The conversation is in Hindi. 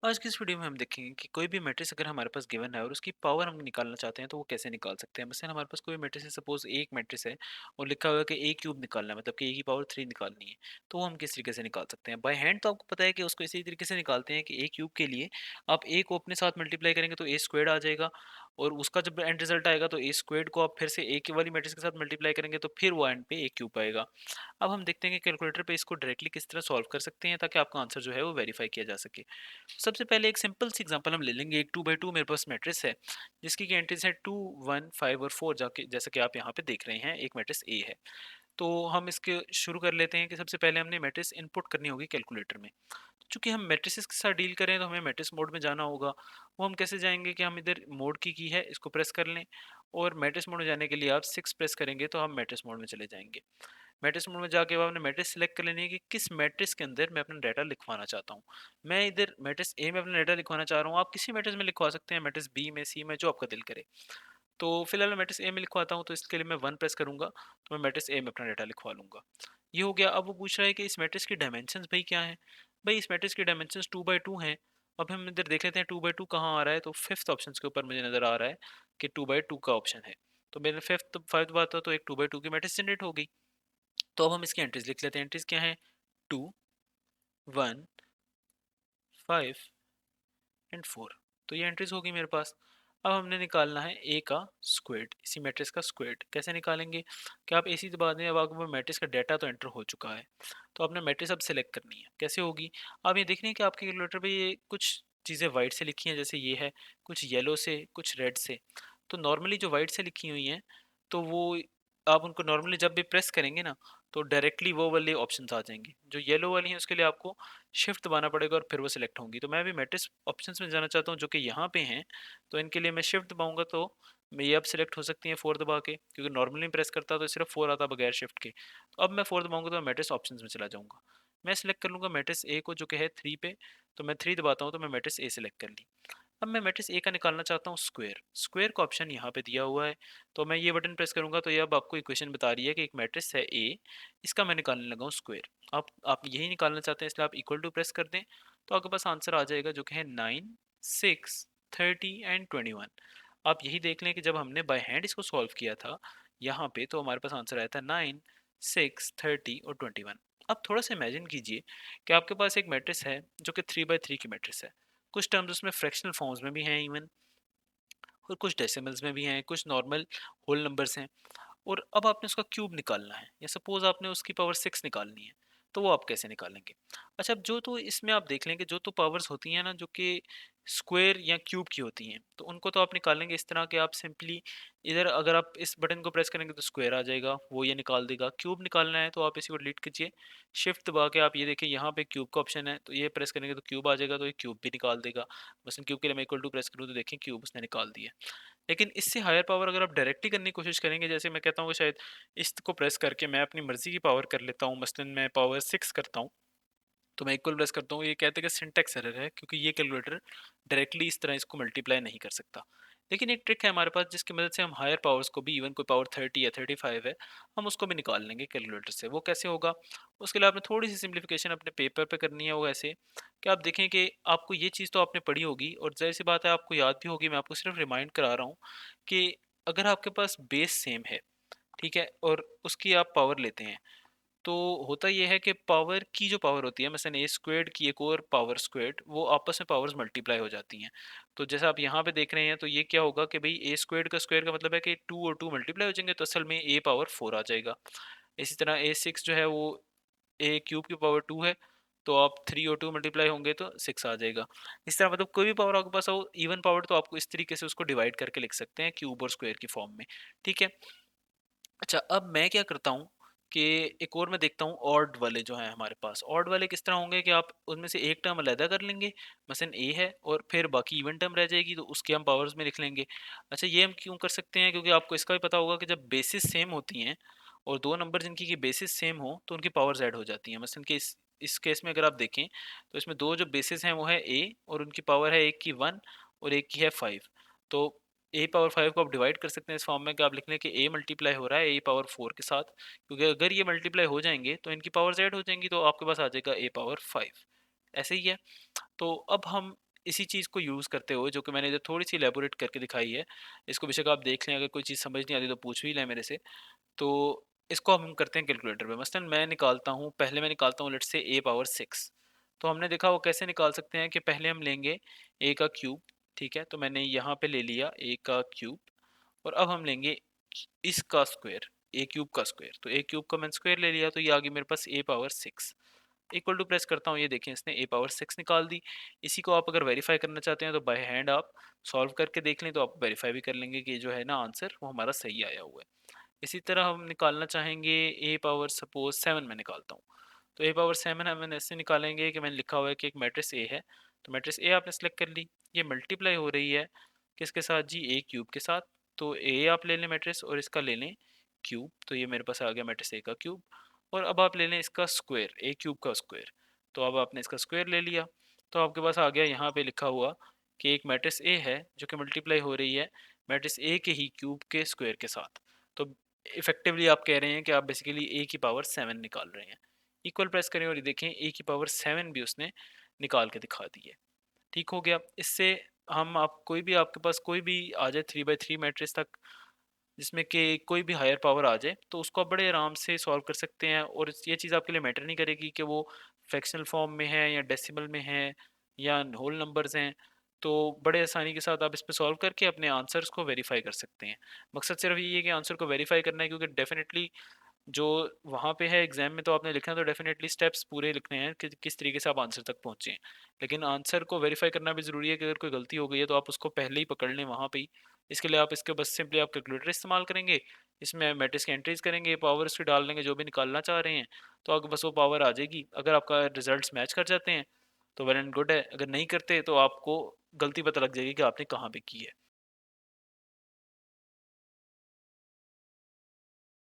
आज की इस वीडियो में हम देखेंगे कि कोई भी मैट्रिक्स अगर हमारे पास गिवन है और उसकी पावर हम निकालना चाहते हैं तो वो कैसे निकाल सकते हैं। मसलन हमारे पास कोई मैट्रिक्स है, सपोज एक मैट्रिक्स है और लिखा हुआ है कि ए क्यूब निकालना है, मतलब कि ए की पावर 3 निकालनी है। तो वो हम किस तरीके से निकाल सकते हैं बाय हैंड। तो आपको पता है कि उसको इसी तरीके से निकालते हैं कि ए क्यूब के लिए आप ए को अपने साथ मल्टीप्लाई करेंगे तो ए स्क्वेड आ जाएगा, और उसका जब एंड रिजल्ट आएगा तो ए स्क्वेड को आप फिर से ए की वाली मैट्रिक्स के साथ मल्टीप्लाई करेंगे तो फिर वो एंड पे ए क्यूब आएगा। अब हम देखते हैं कि कैलकुलेटर पे इसको डायरेक्टली किस तरह सॉल्व कर सकते हैं ताकि आपका आंसर जो है वो वेरीफाई किया जा सके। सबसे पहले एक सिंपल सी एग्जांपल हम ले लेंगे। एक 2 बाई 2 मेरे पास मैट्रिक्स है जिसकी की एंट्रीज है 2, 1, 5 और 4, जाके जैसा कि आप यहाँ पे देख रहे हैं एक मैट्रिक्स ए है। तो हम इसके शुरू कर लेते हैं कि सबसे पहले हमने मैट्रिक्स इनपुट करनी होगी कैलकुलेटर में। चूंकि हम मैट्रिसेस के साथ डील करें तो हमें मैट्रिक्स मोड में जाना होगा। वो हम कैसे जाएंगे कि हम इधर मोड की है इसको प्रेस कर लें, और मैट्रिक्स मोड में जाने के लिए आप 6 प्रेस करेंगे तो हम मैट्रिक्स मोड में चले जाएंगे। मैट्रिक्स मोड में जाके आपने मैट्रिक्स सेलेक्ट कर लेनी है कि किस मैट्रिक्स के अंदर मैं अपना डाटा लिखवाना चाहता हूँ। मैं इधर मैट्रिक्स ए में अपना डाटा लिखवाना चाह रहा हूँ, आप किसी मैट्रिक्स में लिखवा सकते हैं, मैट्रिक्स बी में, सी में, जो आपका दिल करे। तो फिलहाल मैं मैट्रिक्स ए में लिखवाता हूँ, तो इसके लिए मैं 1 प्रेस करूंगा तो मैं मैट्रिक्स ए में अपना डाटा लिखवा लूंगा। ये हो गया। अब वो पूछ रहा है कि इस मैट्रिक्स की डायमेंशंस भाई क्या है। भाई इस मैट्रिक्स की डायमेंशंस 2 बाई 2 हैं। अब हम इधर देख लेते हैं 2 बाई 2 कहाँ आ रहा है, तो फिफ्थ ऑप्शन के ऊपर मुझे नजर आ रहा है कि 2 बाई 2 का ऑप्शन है। तो मेरे फिफ्थ फाइव बात हो तो एक 2 बाई 2 की मैट्रिक्स जनरेट हो गई। तो अब हम इसकी एंट्रीज लिख लेते हैं। एंट्रीज क्या है? 2, 1, 5 एंड 4। तो ये एंट्रीज होगी मेरे पास। अब हमने निकालना है ए का स्क्वायर्ड, इसी मैट्रिक्स का स्क्वायर्ड। कैसे निकालेंगे? क्या आप इसी बात में, अब आपको मैट्रिक्स का डाटा तो एंटर हो चुका है, तो आपने मैट्रिक्स अब सेलेक्ट करनी है। कैसे होगी? आप ये देख रहे हैं कि आपके कैलकुलेटर पे ये कुछ चीज़ें वाइट से लिखी हैं, जैसे ये है, कुछ येलो से, कुछ रेड से। तो नॉर्मली जो वाइट से लिखी हुई हैं, तो वो आप उनको नॉर्मली जब भी प्रेस करेंगे ना, तो डायरेक्टली वो वाले ऑप्शंस आ जाएंगे। जो येलो वाली हैं उसके लिए आपको शिफ्ट दबाना पड़ेगा और फिर वो सिलेक्ट होंगी। तो मैं भी मैट्रिक्स ऑप्शंस में जाना चाहता हूँ जो कि यहाँ पे हैं, तो इनके लिए मैं शिफ्ट दबाऊंगा तो मैं ये अब सिलेक्ट हो सकती हैं 4 दबा के, क्योंकि नॉर्मली प्रेस करता तो सिर्फ 4 आता बगैर शिफ्ट के। तो अब मैं 4 दबाऊंगा तो मैं मैट्रिक्स ऑप्शंस में चला जाऊंगा। मैं सिलेक्ट कर लूंगा मैट्रिक्स ए को जो कि है 3 पे, तो मैं 3 दबाता हूँ तो मैं मैट्रिक्स ए सिलेक्ट कर ली। अब मैं मैट्रिक्स ए का निकालना चाहता हूँ स्क्वायर। स्क्वायर का ऑप्शन यहाँ पे दिया हुआ है, तो मैं ये बटन प्रेस करूंगा तो ये अब आपको इक्वेशन बता रही है कि एक मैट्रिक्स है ए, इसका मैं निकालने लगा हूँ स्क्वायर। आप यही निकालना चाहते हैं, इसलिए आप इक्वल टू प्रेस कर दें तो आपके पास आंसर आ जाएगा जो कि है 9, 6, 30 एंड 21। आप यही देख लें कि जब हमने बाय हैंड इसको सॉल्व किया था यहाँ पे, तो हमारे पास आंसर आया था 9, 6, 30 और 21। अब थोड़ा सा इमेजिन कीजिए कि आपके पास एक मैट्रिक्स है जो कि 3 बाई 3 की मैट्रिक्स है। कुछ टर्म्स उसमें फ्रैक्शनल फॉर्म्स में भी हैं इवन, और कुछ डेसिमल्स में भी हैं, कुछ नॉर्मल होल नंबर्स हैं। और अब आपने उसका क्यूब निकालना है, या सपोज आपने उसकी पावर 6 निकालनी है, तो वो आप कैसे निकालेंगे? अच्छा, अब जो तो इसमें आप देख लेंगे, जो तो पावर्स होती हैं ना जो कि स्क्वायर या क्यूब की होती हैं, तो उनको तो आप निकालेंगे इस तरह के, आप सिंपली इधर अगर आप इस बटन को प्रेस करेंगे तो स्क्वायर आ जाएगा, वो ये निकाल देगा। क्यूब निकालना है तो आप इसी को डिलीट कीजिए, शिफ्ट दबा के आप ये देखिए यहाँ पे क्यूब का ऑप्शन है, तो ये प्रेस करेंगे तो क्यूब आ जाएगा, तो ये क्यूब भी निकाल देगा। बस क्यूब के लिए मैं इक्वल टू प्रेस करूँ तो देखें क्यूब उसने निकाल दिया। लेकिन इससे हायर पावर अगर आप डायरेक्टली करने की कोशिश करेंगे, जैसे मैं कहता हूँ कि शायद इसको प्रेस करके मैं अपनी मर्जी की पावर कर लेता हूँ, मसलन मैं पावर 6 करता हूँ, तो मैं इक्वल प्रेस करता हूँ, ये कहते हैं कि सिंटैक्स एरर है, क्योंकि ये कैलकुलेटर डायरेक्टली इस तरह इसको मल्टीप्लाई नहीं कर सकता। लेकिन एक ट्रिक है हमारे पास जिसकी मदद से हम हायर पावर्स को भी, इवन कोई पावर 30 या 35 है, हम उसको भी निकाल लेंगे कैलकुलेटर से। वो कैसे होगा? उसके लिए आपने थोड़ी सी सिंप्लीफिकेशन अपने पेपर पे करनी है। वो ऐसे कि आप देखें कि आपको ये चीज़ तो आपने पढ़ी होगी और जाहिर सी बात है आपको याद भी होगी, मैं आपको सिर्फ रिमाइंड करा रहा हूँ कि अगर आपके पास बेस सेम है, ठीक है, और उसकी आप पावर लेते हैं, तो होता ये है कि पावर की जो पावर होती है, मसलन ए स्क्वेयर्ड की एक और पावर स्क्वेयर्ड, वो आपस में पावर्स मल्टीप्लाई हो जाती हैं। तो जैसा आप यहाँ पे देख रहे हैं, तो ये क्या होगा कि भाई ए स्क्वेयर्ड का स्क्वायर का मतलब है कि 2 और 2 मल्टीप्लाई हो जाएंगे, तो असल में ए पावर 4 आ जाएगा। इसी तरह ए 6 जो है वो ए क्यूब की पावर 2 है, तो आप 3 और 2 मल्टीप्लाई होंगे तो 6 आ जाएगा। इस तरह मतलब कोई भी पावर आपके पास हो, इवन पावर, तो आपको इस तरीके से उसको डिवाइड करके लिख सकते हैं क्यूब और स्क्वायर की फॉर्म में। ठीक है। अच्छा, अब मैं क्या करता हूँ कि एक और मैं देखता हूँ ऑड वाले जो हैं हमारे पास। ऑड वाले किस तरह होंगे कि आप उनमें से एक टर्म अलहदा कर लेंगे, मसलन ए है, और फिर बाकी इवन टर्म रह जाएगी तो उसके हम पावर्स में लिख लेंगे। अच्छा, ये हम क्यों कर सकते हैं? क्योंकि आपको इसका भी पता होगा कि जब बेसिस सेम होती हैं और दो नंबर जिनकी की बेसिस सेम हो तो उनकी पावर्स ऐड हो जाती हैं। मसलन कि इस केस में अगर आप देखें तो इसमें दो जो बेसिस हैं वो है ए, और उनकी पावर है एक की 1 और एक की है 5। तो ए पावर 5 को आप डिवाइड कर सकते हैं इस फॉर्म में कि आप लिख लें कि ए मल्टीप्लाई हो रहा है ए पावर 4 के साथ, क्योंकि अगर ये मल्टीप्लाई हो जाएंगे तो इनकी पावर्स ऐड हो जाएंगी, तो आपके पास आ जाएगा ए पावर 5। ऐसे ही है। तो अब हम इसी चीज़ को यूज़ करते हुए, जो कि मैंने इधर थोड़ी-सी इलैबोरेट करके दिखाई है, इसको बेशक आप देख लें, अगर कोई चीज़ समझ नहीं आती तो पूछ भी लें मेरे से। तो इसको हम करते हैं कैलकुलेटर पे। मसलन मैं निकालता हूँ, पहले मैं निकालता हूँ लेट्स से a पावर 6। तो हमने देखा वो कैसे निकाल सकते हैं कि पहले हम लेंगे a का क्यूब, ठीक है? तो मैंने यहाँ पे ले लिया a का क्यूब, और अब हम लेंगे इसका स्क्वायर, a क्यूब का स्क्वायर। तो a क्यूब का मैंने स्क्वायर ले लिया, तो ये आ गई मेरे पास a power 6 equal to, press करता हूँ, ये देखें इसने a पावर 6 निकाल दी। इसी को आप अगर वेरीफाई करना चाहते हैं तो बाय हैंड आप सॉल्व करके देख लें, तो आप वेरीफाई भी कर लेंगे कि जो है ना आंसर वो हमारा सही आया हुआ है। इसी तरह हम निकालना चाहेंगे a पावर सपोज 7 में निकालता हूँ। तो a पावर 7 हम ऐसे निकालेंगे कि मैंने लिखा हुआ है कि एक मैट्रिक्स a है, तो मैट्रिक्स a आपने सेलेक्ट कर ली, ये मल्टीप्लाई हो रही है किसके साथ जी, a क्यूब के साथ। तो a आप ले लें मैट्रिक्स और इसका ले लें क्यूब, तो ये मेरे पास आ गया मैट्रिक्स a का क्यूब। और अब आप ले लें इसका स्क्वायर, a क्यूब का स्क्वायर। तो अब आपने इसका स्क्वायर ले लिया, तो आपके पास आ गया यहाँ पे लिखा हुआ कि एक मैट्रिक्स a है जो कि मल्टीप्लाई हो रही है मैट्रिक्स a के ही क्यूब के स्क्वायर के साथ। तो इफेक्टिवली आप कह रहे हैं कि आप बेसिकली a की पावर 7 निकाल रहे हैं। इक्वल प्रेस करें और ये देखें a की पावर 7 भी उसने निकाल के दिखा दी है। ठीक हो गया। इससे हम, आप कोई भी, आपके पास कोई भी आ जाए 3/3 मैट्रिक्स तक, जिसमें कि कोई भी हायर पावर आ जाए, तो उसको आप बड़े आराम से सॉल्व कर सकते हैं, और ये चीज़ आपके लिए मैटर नहीं करेगी कि वो फ्रैक्शनल फॉर्म में है या डेसिमल में है या होल नंबर्स हैं। तो बड़े आसानी के साथ आप इस पे सॉल्व करके अपने आंसर्स को वेरीफाई कर सकते हैं। मकसद सिर्फ ये है कि आंसर को वेरीफाई करना है, क्योंकि डेफिनेटली जो वहाँ पे है एग्जाम में, तो आपने लिखना तो डेफिनेटली स्टेप्स पूरे लिखने हैं कि किस तरीके से आप आंसर तक पहुँचे। लेकिन आंसर को वेरीफाई करना भी ज़रूरी है कि अगर कोई गलती हो गई है तो आप उसको पहले ही पकड़ लें वहाँ पे ही। इसके लिए आप इसके बस सिंपली आप कैलकुलेटर इस्तेमाल करेंगे, इसमें मैट्रिक्स की एंट्रीज करेंगे, पावर उसकी डाल देंगे जो भी निकालना चाह रहे हैं, तो आपके बस वो पावर आ जाएगी। अगर आपका रिजल्ट्स मैच कर जाते हैं तो वेल एंड गुड है, अगर नहीं करते तो आपको गलती पता लग जाएगी कि आपने कहाँ पे की है।